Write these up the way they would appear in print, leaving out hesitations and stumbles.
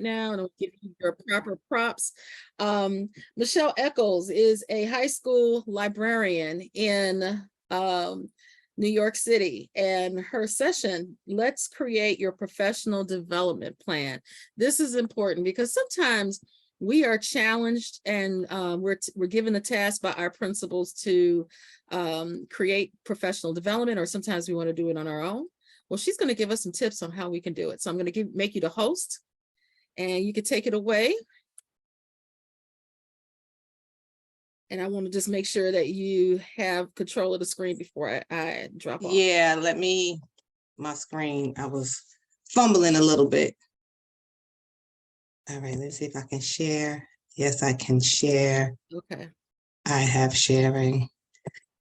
now, and I'll give you your proper props. Michele Echols is a high school librarian in New York City, and her session, Let's Create Your Professional Development Plan. This is important because sometimes we are challenged and we're given the task by our principals to create professional development, or sometimes we want to do it on our own. Well, she's going to give us some tips on how we can do it. So I'm going to make you the host, and you can take it away. And I want to just make sure that you have control of the screen before I drop off. Yeah, my screen, I was fumbling a little bit. All right, let's see if I can share. Yes, I can share. Okay. I have sharing.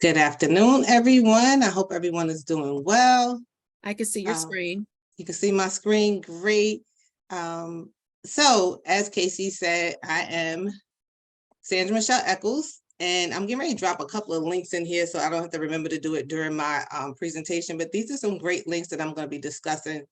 Good afternoon, everyone. I hope everyone is doing well. I can see your screen. You can see my screen, great. So as Casey said, I am Sandra Michele Echols, and I'm getting ready to drop a couple of links in here so I don't have to remember to do it during my presentation, but these are some great links that I'm going to be discussing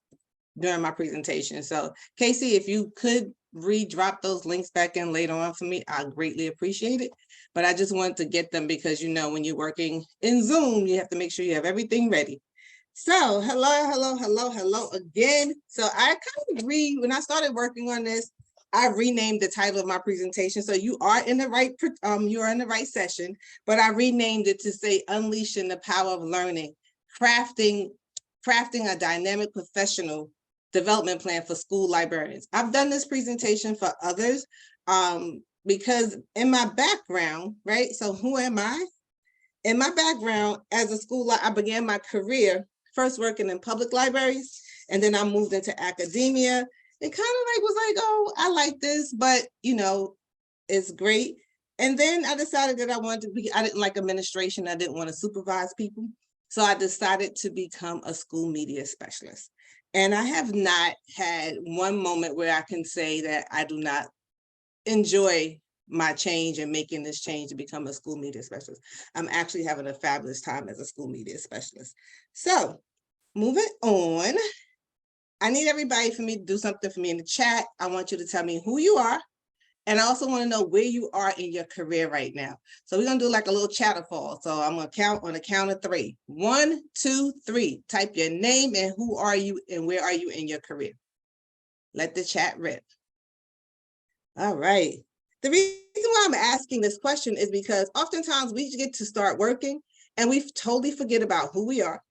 during my presentation. So Casey, if you could re-drop those links back in later on for me, I greatly appreciate it. But I just wanted to get them because, you know, when you're working in Zoom, you have to make sure you have everything ready. So hello again. So I kind of when I started working on this, I renamed the title of my presentation. So you are in the right session, but I renamed it to say Unleashing the Power of Learning, crafting a dynamic professional development plan for school librarians. I've done this presentation for others because in my background, right? So who am I? In my background as a school, I began my career first working in public libraries, and then I moved into academia. It kind of was like, oh, I like this, but you know, it's great. And then I decided that I didn't like administration. I didn't want to supervise people. So I decided to become a school media specialist. And I have not had one moment where I can say that I do not enjoy my change and making this change to become a school media specialist. I'm actually having a fabulous time as a school media specialist. So moving on, I need everybody for me to do something for me in the chat. I want you to tell me who you are. And I also want to know where you are in your career right now. So we're going to do like a little chatterfall. So I'm going to count on the count of 3. 1, 2, 3. Type your name and who are you and where are you in your career. Let the chat rip. All right. The reason why I'm asking this question is because oftentimes we get to start working and we totally forget about who we are.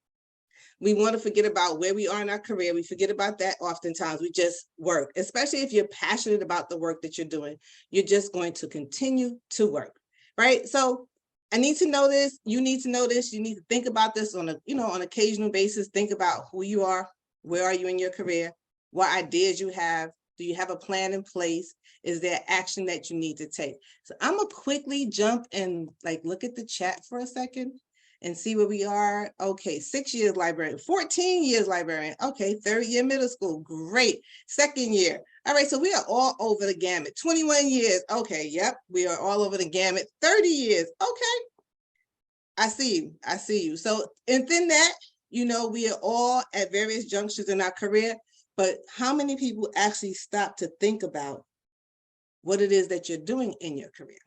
We want to forget about where we are in our career. We forget about that oftentimes. We just work, especially if you're passionate about the work that you're doing. You're just going to continue to work, right? So I need to know this. You need to know this. You need to think about this on an occasional basis. Think about who you are. Where are you in your career? What ideas you have? Do you have a plan in place? Is there action that you need to take? So I'm going to quickly jump and look at the chat for a second and see where we are. Okay, 6 years librarian, 14 years librarian. Okay, 3rd year middle school, great. 2nd year. All right, so we are all over the gamut. 21 years, okay, yep, we are all over the gamut. 30 years, okay. I see you. So within that, we are all at various junctures in our career, but how many people actually stop to think about what it is that you're doing in your career?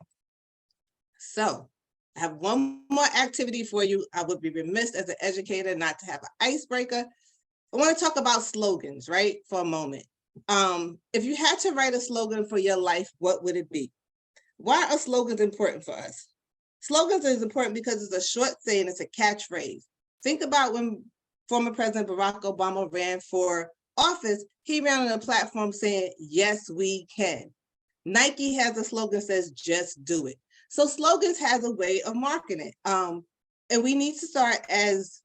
So I have one more activity for you. I would be remiss as an educator not to have an icebreaker. I want to talk about slogans, right, for a moment. If you had to write a slogan for your life, what would it be? Why are slogans important for us? Slogans is important because it's a short saying, it's a catchphrase. Think about when former President Barack Obama ran for office, he ran on a platform saying, yes, we can. Nike has a slogan that says, just do it. So slogans has a way of marketing it. And we need to start as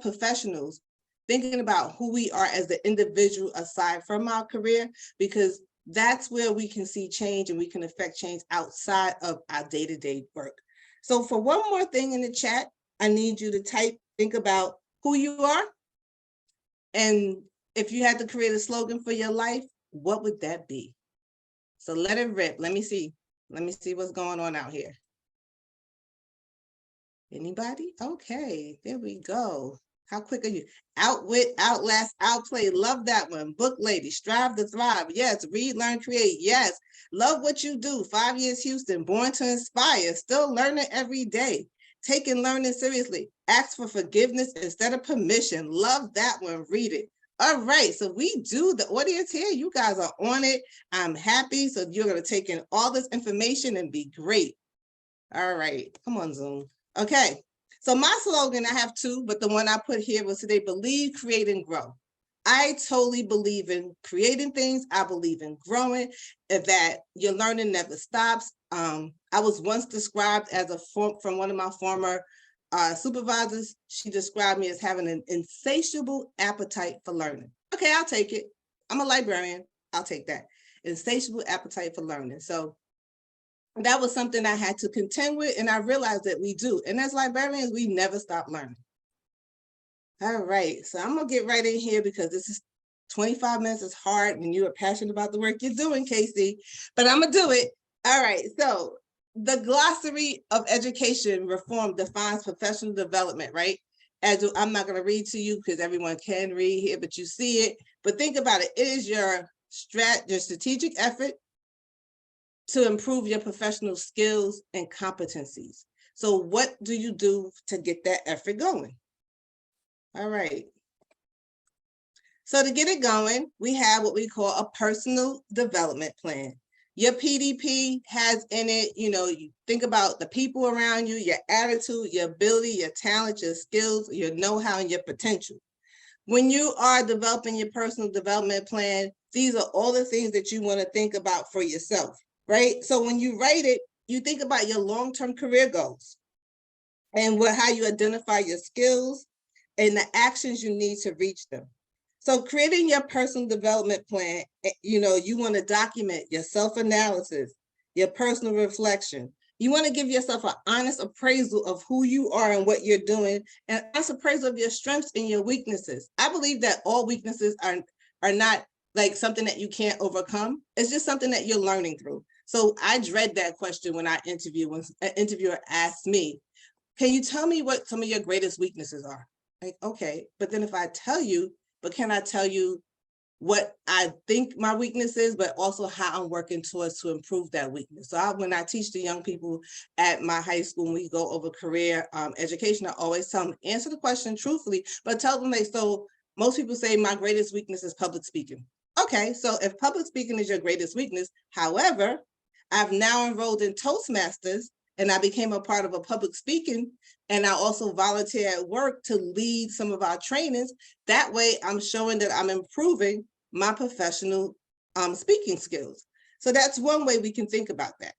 professionals, thinking about who we are as the individual aside from our career, because that's where we can see change and we can affect change outside of our day-to-day work. So for one more thing in the chat, I need you to think about who you are. And if you had to create a slogan for your life, what would that be? So let it rip. Let me see what's going on out here. Anybody? Okay, there we go. How quick are you? Outwit, outlast, outplay. Love that one. Book lady, strive to thrive. Yes. Read, learn, create. Yes. Love what you do. 5 years Houston, born to inspire. Still learning every day. Taking learning seriously. Ask for forgiveness instead of permission. Love that one. Read it. All right. So we do, the audience here, you guys are on it. I'm happy. So you're going to take in all this information and be great. All right. Come on, Zoom. Okay. So my slogan, I have two, but the one I put here was today, believe, create, and grow. I totally believe in creating things. I believe in growing, and that your learning never stops. I was once described as from one of my former supervisors. She described me as having an insatiable appetite for learning. Okay, I'll take it. I'm a librarian. I'll take that. Insatiable appetite for learning. So that was something I had to contend with, and I realized that we do. And as librarians, we never stop learning. All right, so I'm gonna get right in here because this is 25 minutes is hard when you are passionate about the work you're doing, Casey, but I'm gonna do it. All right, so the glossary of education reform defines professional development, right? As I'm not gonna read to you because everyone can read here, but you see it. But think about it, it is your strategic effort to improve your professional skills and competencies. So what do you do to get that effort going? All right. So to get it going, we have what we call a personal development plan. Your PDP has in it, you think about the people around you, your attitude, your ability, your talent, your skills, your know-how, and your potential. When you are developing your personal development plan, these are all the things that you want to think about for yourself. Right? So when you write it, you think about your long-term career goals and how you identify your skills and the actions you need to reach them. So creating your personal development plan, you want to document your self-analysis, your personal reflection. You want to give yourself an honest appraisal of who you are and what you're doing, and honest appraisal of your strengths and your weaknesses. I believe that all weaknesses are not like something that you can't overcome. It's just something that you're learning through. So I dread that question when I interview, when an interviewer asks me, can you tell me what some of your greatest weaknesses are? Like, okay, but then if I tell you, but can I tell you what I think my weakness is, but also how I'm working towards to improve that weakness. So when I teach the young people at my high school, when we go over career education, I always tell them, answer the question truthfully, but tell them so most people say my greatest weakness is public speaking. Okay, so if public speaking is your greatest weakness, however, I've now enrolled in Toastmasters and I became a part of a public speaking, and I also volunteer at work to lead some of our trainings. That way I'm showing that I'm improving my professional speaking skills. So that's one way we can think about that.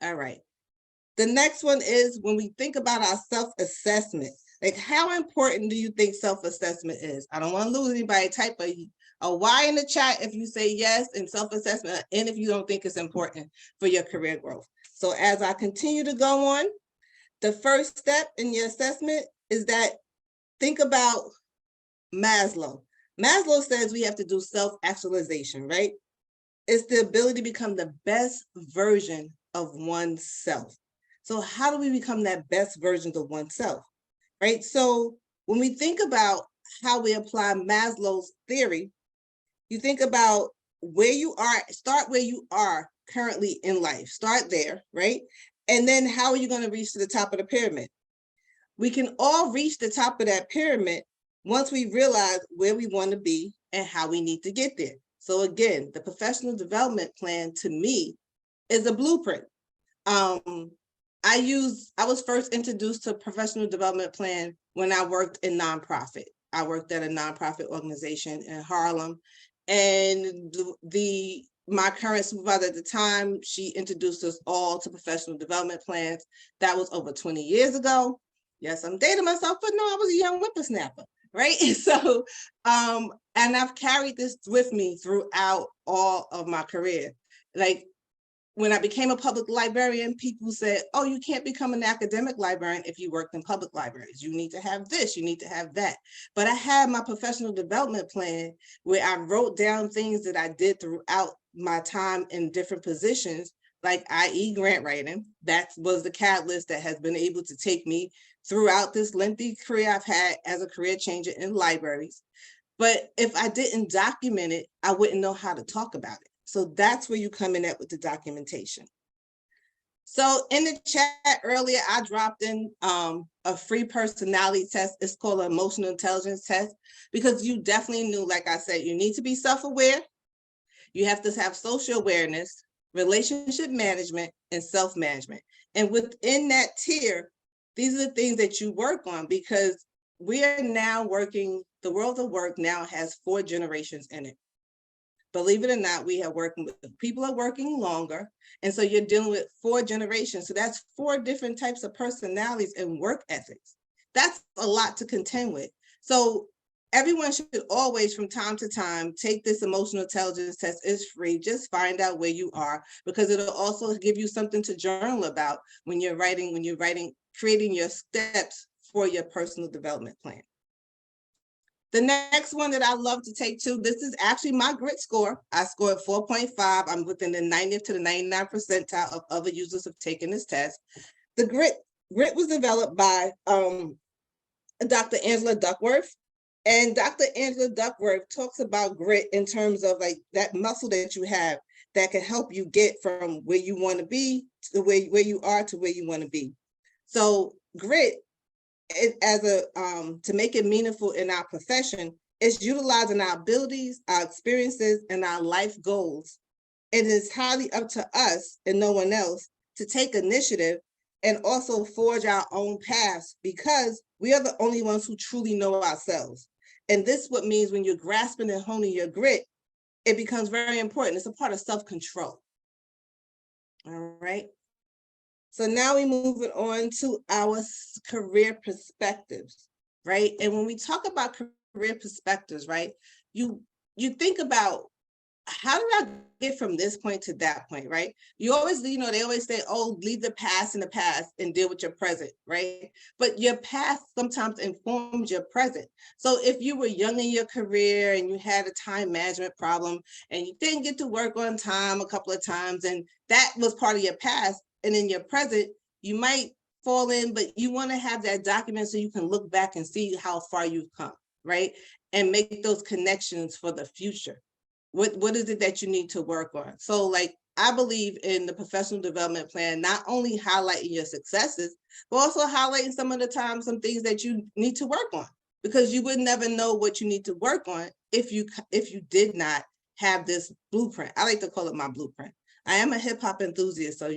All right. The next one is when we think about our self-assessment, like how important do you think self-assessment is? I don't want to lose anybody. Type a Y in the chat if you say yes in self-assessment, and if you don't think it's important for your career growth. So as I continue to go on, the first step in your assessment is that think about Maslow. Maslow says we have to do self-actualization, right? It's the ability to become the best version of oneself. So how do we become that best version of oneself, right? So when we think about how we apply Maslow's theory, you think about where you are, start where you are currently in life, start there, right? And then how are you going to reach to the top of the pyramid? We can all reach the top of that pyramid once we realize where we want to be and how we need to get there. So again, the professional development plan to me is a blueprint. I was first introduced to professional development plan when I worked in nonprofit. I worked at a nonprofit organization in Harlem, and my current supervisor at the time, she introduced us all to professional development plans. That was over 20 years ago. Yes, I'm dating myself, but no, I was a young whippersnapper, right? So, and I've carried this with me throughout all of my career. Like when I became a public librarian, people said, oh, you can't become an academic librarian if you worked in public libraries. You need to have this, you need to have that. But I had my professional development plan where I wrote down things that I did throughout my time in different positions, like i.e. grant writing. That was the catalyst that has been able to take me throughout this lengthy career I've had as a career changer in libraries. But if I didn't document it, I wouldn't know how to talk about it. So that's where you come in at with the documentation. So in the chat earlier, I dropped in a free personality test. It's called an emotional intelligence test, because you definitely knew, like I said, you need to be self-aware. You have to have social awareness, relationship management, and self-management. And within that tier, these are the things that you work on, because we are now working, the world of work now has 4 generations in it. Believe it or not, we are working with, people are working longer. And so you're dealing with 4 generations. So that's 4 different types of personalities and work ethics. That's a lot to contend with. So everyone should always, from time to time, take this emotional intelligence test. It's free. Just find out where you are, because it'll also give you something to journal about when you're writing, creating your steps for your personal development plan. The next one that I love to take too, this is actually my grit score. I scored 4.5. I'm within the 90th to the 99th percentile of other users have taken this test. The grit was developed by Dr. Angela Duckworth. And Dr. Angela Duckworth talks about grit in terms of like that muscle that you have that can help you get from where you want to be to where you are to where you want to be. So grit, as a to make it meaningful in our profession, is utilizing our abilities, our experiences, and our life goals. It is highly up to us and no one else to take initiative and also forge our own paths, because we are the only ones who truly know ourselves. And this what means when you're grasping and honing your grit, it becomes very important. It's a part of self-control. All right. So now we move it on to our career perspectives, right? And when we talk about career perspectives, right, you think about, how did I get from this point to that point, right? You always, they always say, oh, leave the past in the past and deal with your present, right? But your past sometimes informs your present. So if you were young in your career and you had a time management problem and you didn't get to work on time a couple of times, and that was part of your past, and in your present, you might fall in, but you want to have that document so you can look back and see how far you've come, right? And make those connections for the future. What is it that you need to work on? So like, I believe in the professional development plan, not only highlighting your successes, but also highlighting some of the times, some things that you need to work on, because you would never know what you need to work on if you did not have this blueprint. I like to call it my blueprint. I am a hip hop enthusiast, so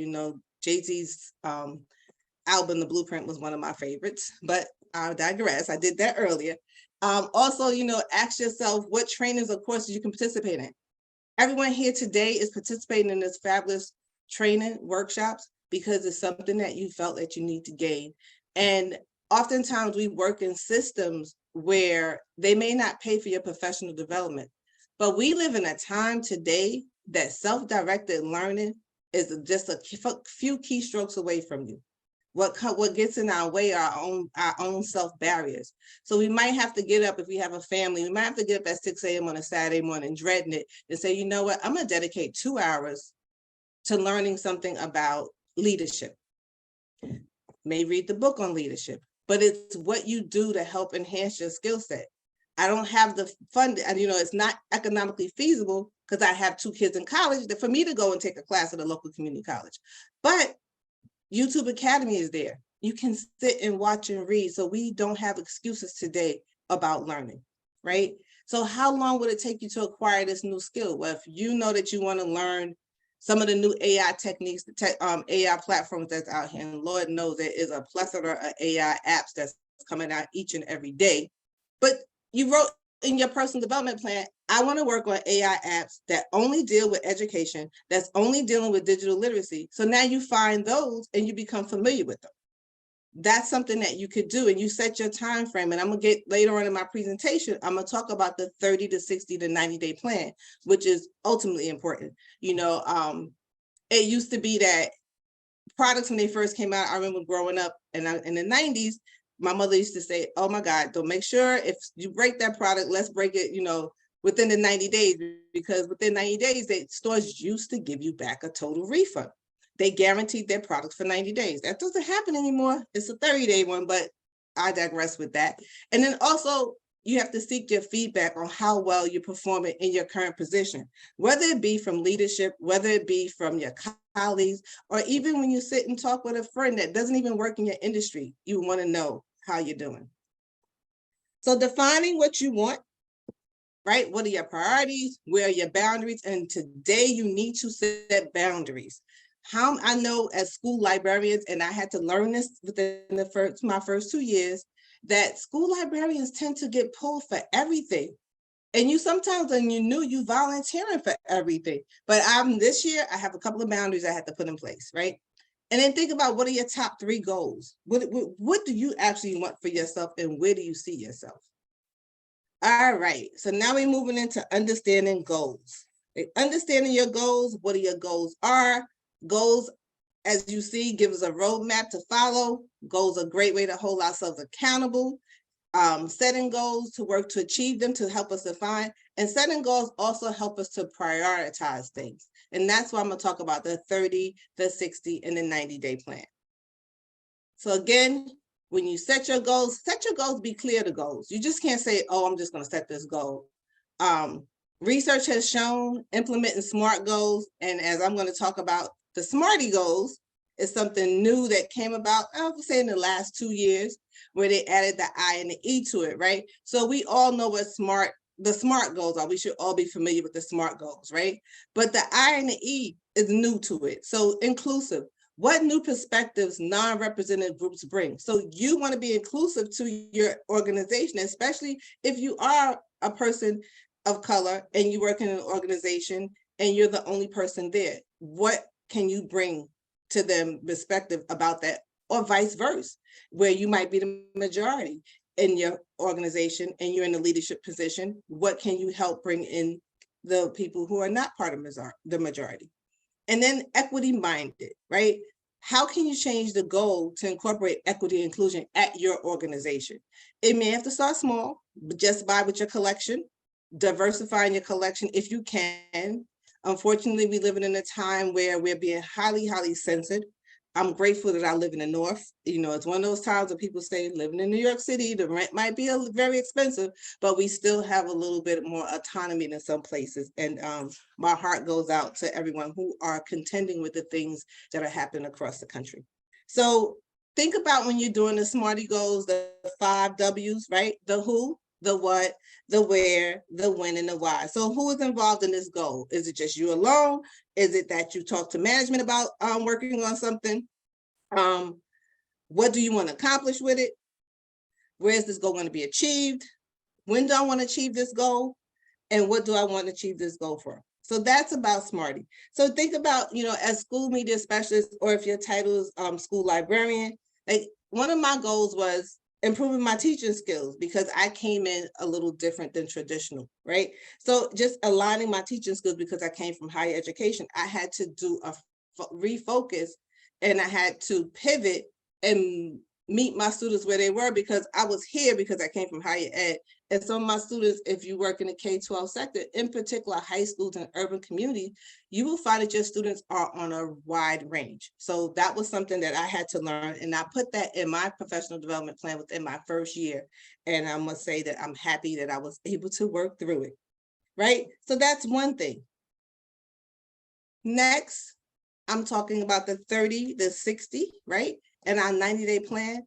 Jay-Z's album, The Blueprint, was one of my favorites, but I digress. I did that earlier. Also, ask yourself what trainings or courses you can participate in. Everyone here today is participating in this fabulous training workshops because it's something that you felt that you need to gain. And oftentimes we work in systems where they may not pay for your professional development, but we live in a time today that self-directed learning is just a few keystrokes away from you. What gets in our way are our own self barriers. So we might have to get up, if we have a family, we might have to get up at 6 a.m. on a Saturday morning, dreading it, and say, you know what, I'm gonna dedicate 2 hours to learning something about leadership. May read the book on leadership, but it's what you do to help enhance your skill set. I don't have the fund, and it's not economically feasible because I have 2 kids in college for me to go and take a class at a local community college. But YouTube Academy is there. You can sit and watch and read. So we don't have excuses today about learning, right? So how long would it take you to acquire this new skill? Well, if you know that you want to learn some of the new AI techniques, AI platforms that's out here, and Lord knows there is a plethora of AI apps that's coming out each and every day. But you wrote in your personal development plan, I want to work on AI apps that only deal with education, that's only dealing with digital literacy. So now you find those and you become familiar with them. That's something that you could do, and you set your time frame. And I'm gonna get later on in my presentation, I'm gonna talk about the 30 to 60 to 90-day plan, which is ultimately important. It used to be that products, when they first came out, I remember growing up in the 90s, my mother used to say, oh my God, don't make sure if you break that product, let's break it, within the 90 days, because within 90 days, stores used to give you back a total refund. they guaranteed their products for 90 days. That doesn't happen anymore. It's a 30-day one, but I digress with that. And then also, you have to seek your feedback on how well you're performing in your current position, whether it be from leadership, whether it be from your colleagues, or even when you sit and talk with a friend that doesn't even work in your industry, you want to know how you're doing. So defining what you want, right? What are your priorities? Where are your boundaries? And today you need to set boundaries. How I know as school librarians, and I had to learn this within my first 2 years, that school librarians tend to get pulled for everything. And you sometimes, when you knew you volunteering for everything. But this year, I have a couple of boundaries I had to put in place, right? And then think about, what are your top 3 goals? What do you actually want for yourself, and where do you see yourself? All right, so now we're moving into understanding goals. Understanding your goals, what your goals are. Goals, as you see, give us a roadmap to follow. Goals are a great way to hold ourselves accountable. Setting goals to work to achieve them, to help us define, and setting goals also help us to prioritize things. And that's why I'm gonna talk about the 30, the 60, and the 90-day plan. So again, when you set your goals, be clear the goals. You just can't say, oh, I'm just gonna set this goal. Research has shown implementing SMART goals, and as I'm gonna talk about, the SMARTY goals is something new that came about, I would say in the last 2 years, where they added the I and the E to it, right? So we all know what the SMART goals are. We should all be familiar with the SMART goals, right? But the I and the E is new to it. So inclusive. What new perspectives non-represented groups bring? So you want to be inclusive to your organization, especially if you are a person of color and you work in an organization and you're the only person there. What can you bring to them perspective about that, or vice versa, where you might be the majority in your organization and you're in a leadership position? What can you help bring in the people who are not part of the majority? And then equity minded, right? How can you change the goal to incorporate equity and inclusion at your organization? It may have to start small, but just by with your collection, diversifying your collection if you can. Unfortunately, we live in a time where we're being highly, highly censored. I'm grateful that I live in the North. You know, it's one of those times where people say living in New York City, the rent might be very expensive, but we still have a little bit more autonomy in some places. And my heart goes out to everyone who are contending with the things that are happening across the country. So think about, when you're doing the SMARTY goals, the 5 W's, right? The who, the what, the where, the when, and the why. So who is involved in this goal? Is it just you alone? Is it that you talk to management about working on something? What do you want to accomplish with it? Where is this goal going to be achieved? When do I want to achieve this goal? And what do I want to achieve this goal for? So that's about SMARTY. So think about, you know, as school media specialist, or if your title is school librarian, like one of my goals was improving my teaching skills, because I came in a little different than traditional, right? So just aligning my teaching skills, because I came from higher education, I had to do a refocus, and I had to pivot and meet my students where they were, because I was here because I came from higher ed. And some of my students, if you work in the K-12 sector, in particular high schools and urban communities, you will find that your students are on a wide range. So that was something that I had to learn, and I put that in my professional development plan within my first year. And I must say that I'm happy that I was able to work through it, right? So that's one thing. Next, I'm talking about the 30, the 60, right? And our 90-day plan,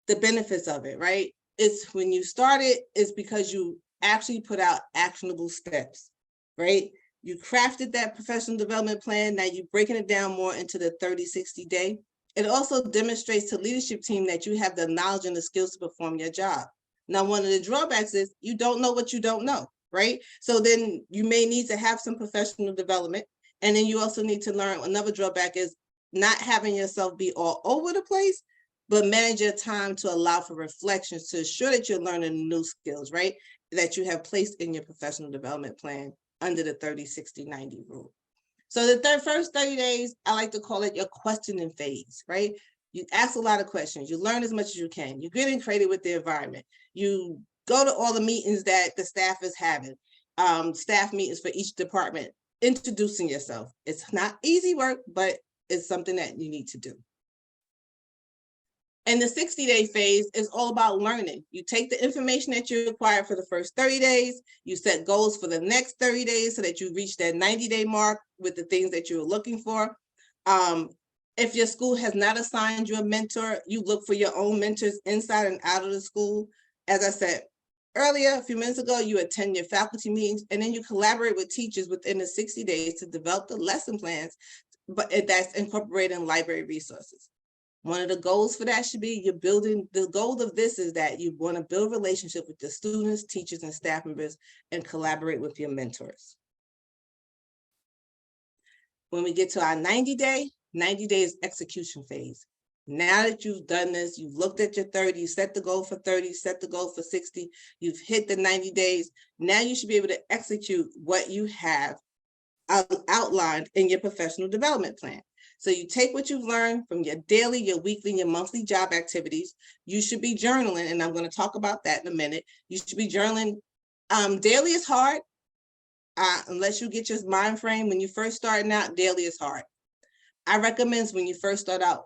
the benefits of it, right? It's when you start it, it's because you actually put out actionable steps, right? You crafted that professional development plan. Now you're breaking it down more into the 30, 60 day. It also demonstrates to leadership team that you have the knowledge and the skills to perform your job. Now, one of the drawbacks is you don't know what you don't know, right? So then you may need to have some professional development. And then you also need to learn, another drawback is not having yourself be all over the place, but manage your time to allow for reflections to ensure that you're learning new skills, right? That you have placed in your professional development plan under the 30, 60, 90 rule. So the first 30 days, I like to call it your questioning phase, right? You ask a lot of questions. You learn as much as you can. You're getting creative with the environment. You go to all the meetings that the staff is having, staff meetings for each department, introducing yourself. It's not easy work, but is something that you need to do. And the 60-day phase is all about learning. You take the information that you acquire for the first 30 days, you set goals for the next 30 days so that you reach that 90-day mark with the things that you're looking for. If your school has not assigned you a mentor, you look for your own mentors inside and out of the school. As I said earlier, a few minutes ago, you attend your faculty meetings, and then you collaborate with teachers within the 60 days to develop the lesson plans, but that's incorporating library resources. One of the goals for that should be you're building, the goal of this is that you want to build relationship with the students, teachers, and staff members and collaborate with your mentors. When we get to our 90 days execution phase. Now that you've done this, you've looked at your 30, you set the goal for 30, set the goal for 60, you've hit the 90 days. Now you should be able to execute what you have outlined in your professional development plan. So you take what you've learned from your daily, your weekly, and your monthly job activities. You should be journaling, and I'm going to talk about that in a minute. You should be journaling. Daily is hard, unless you get your mind frame. When you first starting out, daily is hard. I recommend when you first start out,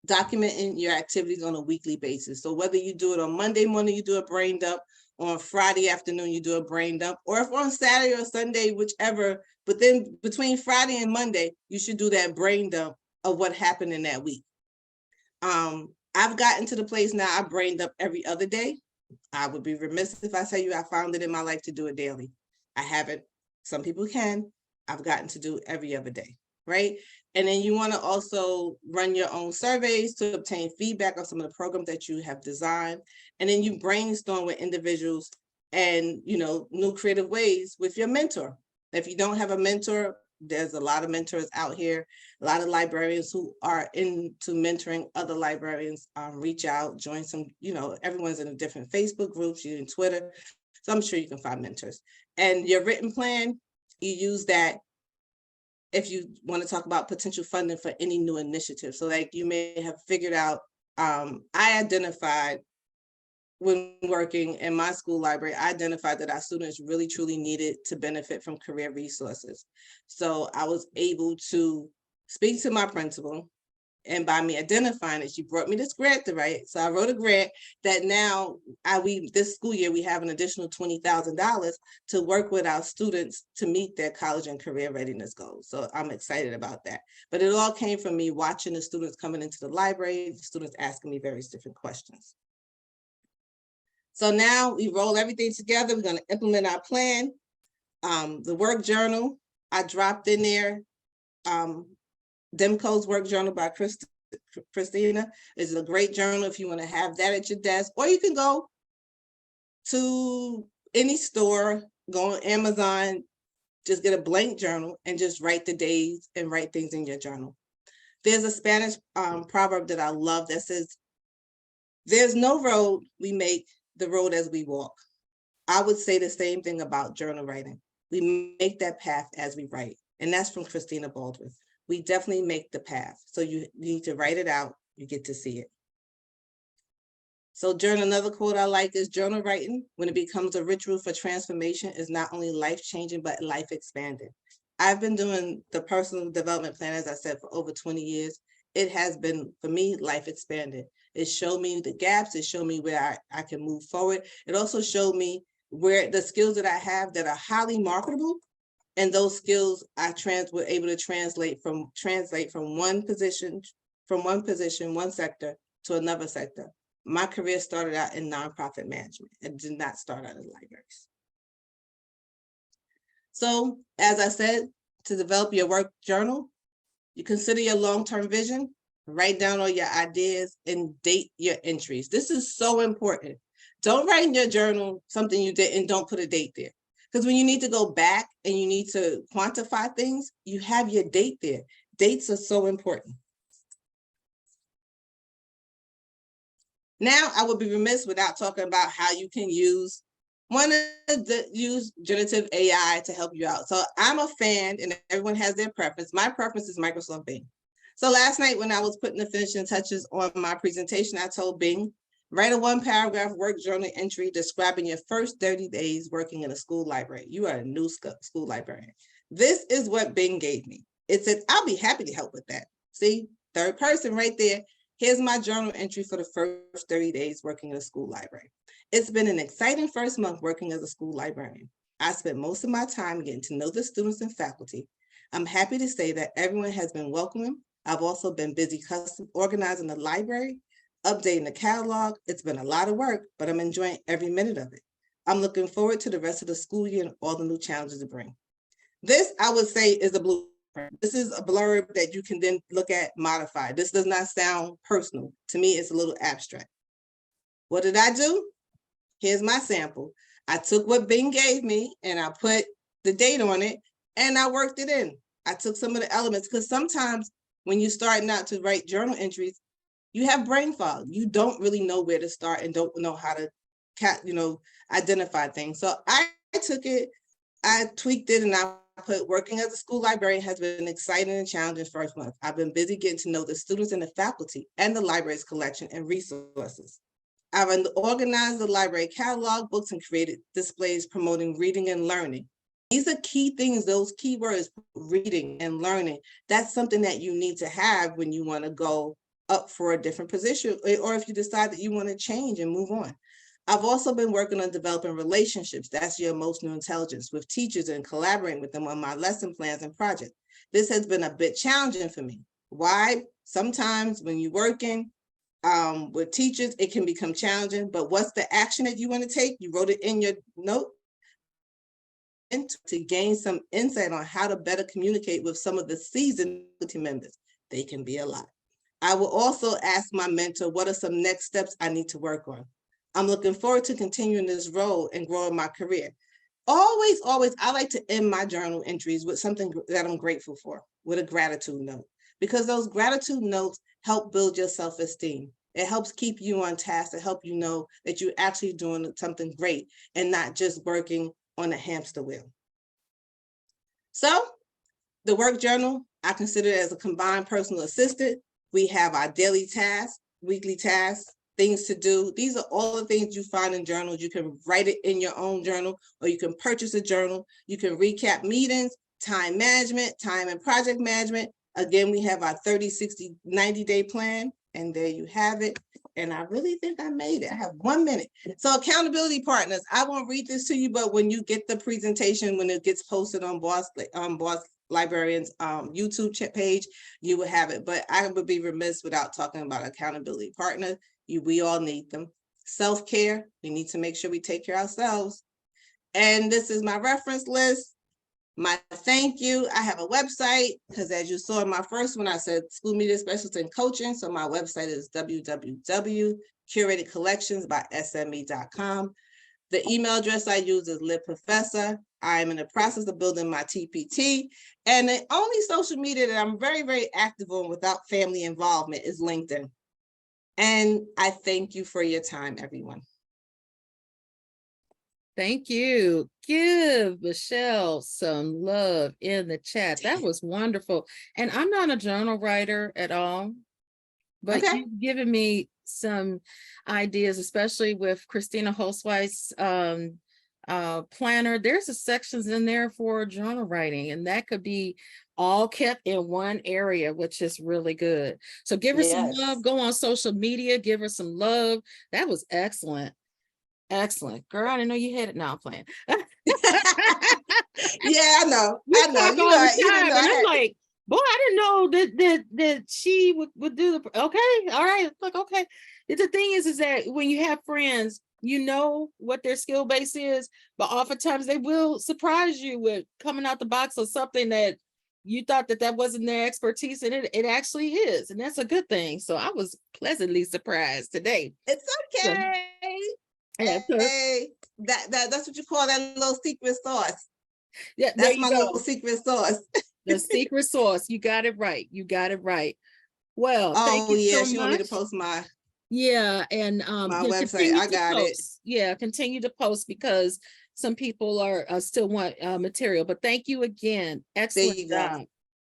documenting your activities on a weekly basis. So whether you do it on Monday morning, you do a brain dump, on Friday afternoon, you do a brain dump, or if on Saturday or Sunday, whichever, but then between Friday and Monday, you should do that brain dump of what happened in that week. I've gotten to the place now I brain dump every other day. I would be remiss if I tell you I found it in my life to do it daily. I haven't. Some people can. I've gotten to do every other day, right? And then you want to also run your own surveys to obtain feedback on some of the programs that you have designed. And then you brainstorm with individuals and, new creative ways with your mentor. If you don't have a mentor, there's a lot of mentors out here, a lot of librarians who are into mentoring other librarians. Reach out, join some, everyone's in a different Facebook groups, you're in Twitter. So I'm sure you can find mentors. And your written plan, you use that if you want to talk about potential funding for any new initiative. So like you may have figured out, I identified when working in my school library, I identified that our students really truly needed to benefit from career resources. So I was able to speak to my principal, and by me identifying it, she brought me this grant to write. So I wrote a grant that now this school year, we have an additional $20,000 to work with our students to meet their college and career readiness goals. So I'm excited about that. But it all came from me watching the students coming into the library, the students asking me various different questions. So now we roll everything together. We're going to implement our plan. The work journal, I dropped in there. Demco's work journal by Christina is a great journal if you want to have that at your desk, or you can go to any store, go on Amazon, just get a blank journal and just write the days and write things in your journal. There's a Spanish proverb that I love that says, "There's no road we make, the road as we walk." I would say the same thing about journal writing. We make that path as we write. And that's from Christina Baldwin. We definitely make the path. So you need to write it out. You get to see it. So journal, another quote I like is, "Journal writing, when it becomes a ritual for transformation, is not only life-changing, but life-expanding." I've been doing the personal development plan, as I said, for over 20 years. It has been, for me, life-expanding. It showed me the gaps. It showed me where I can move forward. It also showed me where the skills that I have that are highly marketable, and those skills I were able to translate from one position, one sector to another sector. My career started out in nonprofit management. It did not start out in libraries. So, as I said, to develop your work journal, you consider your long-term vision, write down all your ideas, and date your entries. This is so important. Don't write in your journal something you did and don't put a date there. Because when you need to go back and you need to quantify things, you have your date there. Dates are so important. Now, I would be remiss without talking about how you can use generative AI to help you out. So I'm a fan, and everyone has their preference. My preference is Microsoft Bing. So last night when I was putting the finishing touches on my presentation, I told Bing, write a 1-paragraph work journal entry describing your first 30 days working in a school library. You are a new school librarian. This is what Bing gave me. It said, "I'll be happy to help with that." See, third person right there. Here's my journal entry for the first 30 days working in a school library. It's been an exciting first month working as a school librarian. I spent most of my time getting to know the students and faculty. I'm happy to say that everyone has been welcoming. I've also been busy custom organizing the library, updating the catalog. It's been a lot of work, but I'm enjoying every minute of it. I'm looking forward to the rest of the school year and all the new challenges it brings. This, I would say, is a blueprint. This is a blurb that you can then look at, modify. This does not sound personal. To me, it's a little abstract. What did I do? Here's my sample. I took what Bing gave me and I put the date on it and I worked it in. I took some of the elements because sometimes when you're starting out to write journal entries, you have brain fog. You don't really know where to start and don't know how to identify things. So I took it, I tweaked it, and I put working as a school librarian has been an exciting and challenging first month. I've been busy getting to know the students and the faculty and the library's collection and resources. I've organized the library catalog, books, and created displays promoting reading and learning. These are key things, those key words, reading and learning. That's something that you need to have when you want to go up for a different position, or if you decide that you want to change and move on. I've also been working on developing relationships, that's your emotional intelligence, with teachers and collaborating with them on my lesson plans and projects. This has been a bit challenging for me. Why? Sometimes when you're working with teachers, it can become challenging, but what's the action that you want to take? You wrote it in your note. And to gain some insight on how to better communicate with some of the seasoned members. They can be a lot. I will also ask my mentor, what are some next steps I need to work on? I'm looking forward to continuing this role and growing my career. Always, I like to end my journal entries with something that I'm grateful for, with a gratitude note, because those gratitude notes help build your self-esteem. It helps keep you on task, to help you know that you're actually doing something great and not just working on a hamster wheel. So the work journal, I consider it as a combined personal assistant. We have our daily tasks, weekly tasks, things to do. These are all the things you find in journals. You can write it in your own journal, or you can purchase a journal. You can recap meetings, time management, time and project management. Again, we have our 30, 60, 90-day plan, and there you have it. And I really think I made it. I have 1 minute. So accountability partners, I won't read this to you, but when you get the presentation, when it gets posted on Boss Librarian's YouTube page, you will have it. But I would be remiss without talking about accountability partners. We all need them. Self-care, we need to make sure we take care of ourselves. And this is my reference list. My thank you. I have a website because, as you saw in my first one, I said school media specialist and coaching. So my website is www.curatedcollectionsbysme.com. The email address I use is LibProfessor. I'm in the process of building my TPT. And the only social media that I'm very, very active on without family involvement is LinkedIn. And I thank you for your time, everyone. Thank you. Give Michele some love in the chat. That was wonderful. And I'm not a journal writer at all, but Okay. you've given me some ideas, especially with Christina Holsweiss planner. There's a sections in there for journal writing, and that could be all kept in one area, which is really good. So give her some love. Go on social media, give her some love. That was excellent. Excellent. Girl, I didn't know you had it now playing. Yeah, I know. We I know. talk all the time, and I'm like, boy, I didn't know that she would do the okay. All right. Like, okay. The thing is that when you have friends, you know what their skill base is, but oftentimes they will surprise you with coming out the box of something that you thought that wasn't their expertise, and it actually is, and that's a good thing. So I was pleasantly surprised today. It's okay. Yeah, hey, that's what you call that little secret sauce. Yeah, that's my little secret sauce. The secret sauce. You got it right. You got it right. Well, thank you so she much. want me to post my and my website. I got it. Yeah, continue to post because some people are still want material. But thank you again. Excellent job.